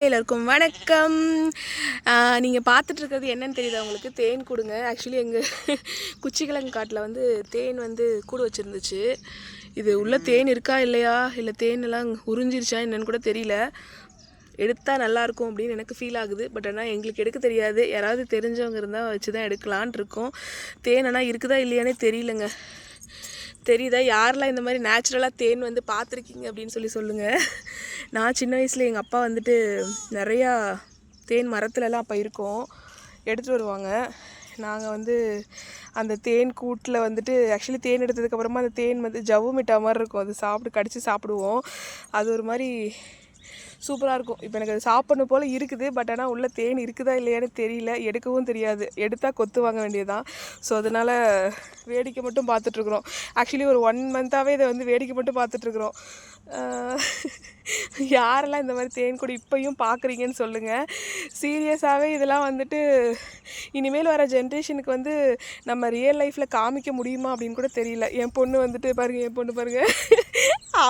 எல்லாருக்கும் வணக்கம். நீங்கள் பார்த்துட்ருக்கிறது என்னன்னு தெரியுதா உங்களுக்கு? தேன் கூடுங்க. ஆக்சுவலி எங்கள் குச்சிக்கிழங்கு காட்டில் வந்து தேன் வந்து கூடு வச்சுருந்துச்சு. இது உள்ளே தேன் இருக்கா இல்லையா, இல்லை தேன் எல்லாம் உறிஞ்சிருச்சா என்னன்னு கூட தெரியல. எடுத்தால் நல்லாயிருக்கும் அப்படின்னு எனக்கு ஃபீல் ஆகுது. பட் ஆனால் எங்களுக்கு எடுக்க தெரியாது. யாராவது தெரிஞ்சவங்க இருந்தால் வச்சு தான் எடுக்கலான் இருக்கோம். தேன் ஆனால் இருக்குதா இல்லையானே தெரியலங்க. தெரியுதா? யாரெல்லாம் இந்த மாதிரி நேச்சுரலாக தேன் வந்து பார்த்துருக்கீங்க அப்படின்னு சொல்லுங்கள். நான் சின்ன வயசில் எங்கள் அப்பா வந்துட்டு நிறையா தேன் மரத்துலலாம் அப்போ இருக்கோம், எடுத்துகிட்டு வருவாங்க. நாங்கள் வந்து அந்த தேன் கூட்டில் வந்துட்டு ஆக்சுவலி தேன் எடுத்ததுக்கப்புறமா அந்த தேன் வந்து ஜவ்வு மிட்டா மாதிரி இருக்கும். அது கடித்து சாப்பிடுவோம். அது ஒரு மாதிரி சூப்பராக இருக்கும். இப்போ எனக்கு அது சாப்பிடணும் போல் இருக்குது. பட் ஆனால் உள்ளே தேன் இருக்குதா இல்லையான்னு தெரியல. எடுக்கவும் தெரியாது. எடுத்தால் கொத்து வாங்க வேண்டியதுதான். ஸோ அதனால் வேடிக்கை மட்டும் பார்த்துட்ருக்குறோம். ஆக்சுவலி ஒரு 1 மந்த்தாகவே இதை வந்து வேடிக்கை மட்டும் பார்த்துட்ருக்குறோம். யாரெல்லாம் இந்த மாதிரி தேன் கூடு இப்போயும் பார்க்குறீங்கன்னு சொல்லுங்கள். சீரியஸாகவே இதெல்லாம் வந்துட்டு இனிமேல் வர ஜென்ரேஷனுக்கு வந்து நம்ம ரியல் லைஃப்பில் காமிக்க முடியுமா அப்படின்னு கூட தெரியல. என் பொண்ணு வந்துட்டு பாருங்கள்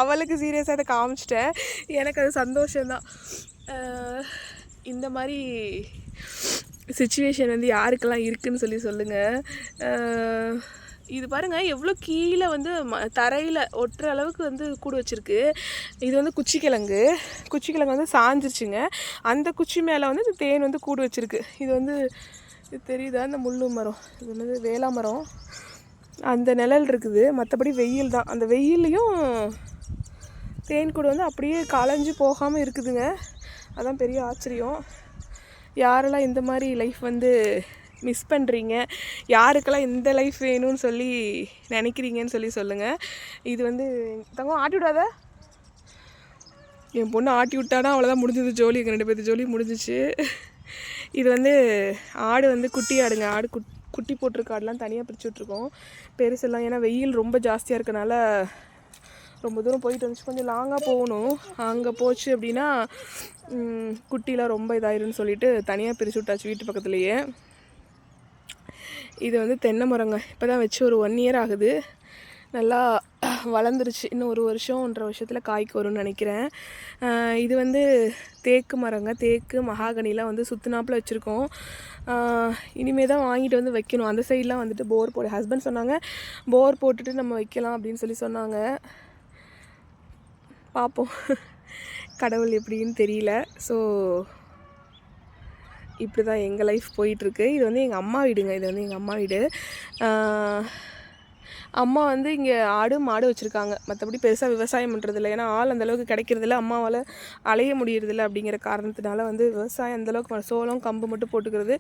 அவளுக்கு சீரியஸாக அதை காமிச்சிட்டேன். எனக்கு அது சந்தோஷம்தான். இந்த மாதிரி சிச்சுவேஷன் வந்து யாருக்கெல்லாம் இருக்குதுன்னு சொல்லுங்கள். இது பாருங்கள், எவ்வளோ கீழே வந்து தரையில் ஒட்டுற அளவுக்கு வந்து கூடு வச்சுருக்கு. இது வந்து குச்சிக்கிழங்கு வந்து சாஞ்சிருச்சுங்க. அந்த குச்சி மேலே வந்து இந்த தேன் வந்து கூடு வச்சுருக்கு. இது வந்து இது தெரியுதா? இந்த முள்ளு மரம், இது வந்து வேளா மரம். அந்த நிழல் இருக்குது, மற்றபடி வெயில் தான். அந்த வெயிலையும் தேன் கூடு வந்து அப்படியே களைஞ்சு போகாமல் இருக்குதுங்க. அதான் பெரிய ஆச்சரியம். யாரெல்லாம் இந்த மாதிரி லைஃப் வந்து மிஸ் பண்ணுறீங்க, யாருக்கெல்லாம் இந்த லைஃப் வேணும்னு சொல்லி நினைக்கிறீங்கன்னு சொல்லுங்கள். இது வந்து தங்கம் ஆட்டி விடாத. என் பொண்ணு ஆட்டி விட்டானா அவ்வளோதான், முடிஞ்சது ஜோலி. எங்கள் 2 பேர்த்து ஜோலி முடிஞ்சிச்சு. இது வந்து ஆடு வந்து குட்டி ஆடுங்க. ஆடு குட்டி போட்டிருக்க ஆடெலாம் தனியாக பிரித்து விட்ருக்கோம். பெருசெல்லாம் ஏன்னா வெயில் ரொம்ப ஜாஸ்தியாக இருக்கனால ரொம்ப தூரம் போயிட்டு வந்துச்சு. கொஞ்சம் லாங்காக போகணும். அங்கே போச்சு அப்படின்னா குட்டிலாம் ரொம்ப இதாயிருன்னு சொல்லிட்டு தனியாக பிரித்து விட்டாச்சு வீட்டு பக்கத்துலேயே. இது வந்து தென்னை மரங்க. இப்போ தான் வச்சு ஒரு 1 இயர் ஆகுது. நல்லா வளர்ந்துருச்சு. இன்னும் 1 வருஷம் 1.5 வருஷத்தில் காய்க்கு வரும்னு நினைக்கிறேன். இது வந்து தேக்கு மரங்க. தேக்கு மகாகனிலாம் வந்து சுற்றுனாப்பில் வச்சுருக்கோம். இனிமேல் தான் வாங்கிட்டு வந்து வைக்கணும். அந்த சைடெலாம் வந்துட்டு போர் போட ஹஸ்பண்ட் சொன்னாங்க, போர் போட்டுட்டு நம்ம வைக்கலாம் அப்படின்னு சொன்னாங்க. பார்ப்போம், கடவுள் எப்படின்னு தெரியல. ஸோ இப்படி தான் எங்கள் லைஃப் போயிட்டுருக்கு. இது வந்து எங்கள் அம்மா வீடுங்க. இது வந்து எங்கள் அம்மா வீடு. அம்மா வந்து இங்கே ஆடு மாடு வச்சுருக்காங்க. மற்றபடி பெருசாக விவசாயம் பண்ணுறதில்ல. ஏன்னா ஆள் அந்தளவுக்கு கிடைக்கிறதில்ல, அம்மாவால் அலைய முடியறதில்ல. அப்படிங்கிற காரணத்தினால வந்து விவசாயம் அந்தளவுக்கு சோளம் கம்பு மட்டும் போட்டுக்கிறது.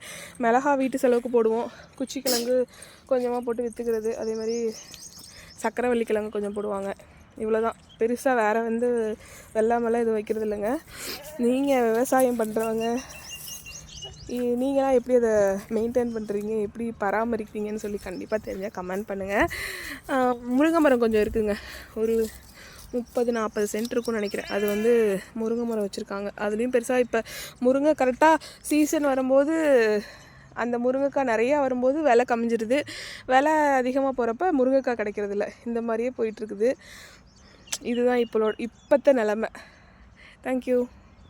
மிளகா வீட்டு செலவுக்கு போடுவோம். குச்சிக்கிழங்கு கொஞ்சமாக போட்டு விற்றுக்கிறது. அதேமாதிரி சக்கரவள்ளி கிழங்கு கொஞ்சம் போடுவாங்க. இவ்வளோதான். பெருசாக வேறு வந்து வெள்ளாமெல்லாம் எதுவும் வைக்கிறது இல்லைங்க. நீங்கள் விவசாயம் பண்ணுறவங்க, நீங்களாம் எப்படி அதை மெயின்டைன் பண்ணுறீங்க, எப்படி பராமரிக்கிறீங்கன்னு சொல்லி கண்டிப்பாக தெரிஞ்சால் கமெண்ட் பண்ணுங்கள். முருங்கை மரம் கொஞ்சம் இருக்குதுங்க. ஒரு 30-40 சென்ட் இருக்குன்னு நினைக்கிறேன். அது வந்து முருங்கை மரம் வச்சுருக்காங்க. அதுலேயும் பெருசாக இப்போ முருங்கை கரெக்டாக சீசன் வரும்போது அந்த முருங்கைக்காய் நிறையா வரும்போது விலை கம்மிஞ்சிருது. விலை அதிகமாக போகிறப்ப முருங்கைக்காய் கிடைக்கிறதில்ல. இந்த மாதிரியே போயிட்டுருக்குது. இதுதான் இப்போத்த நிலமை. தேங்க்யூ.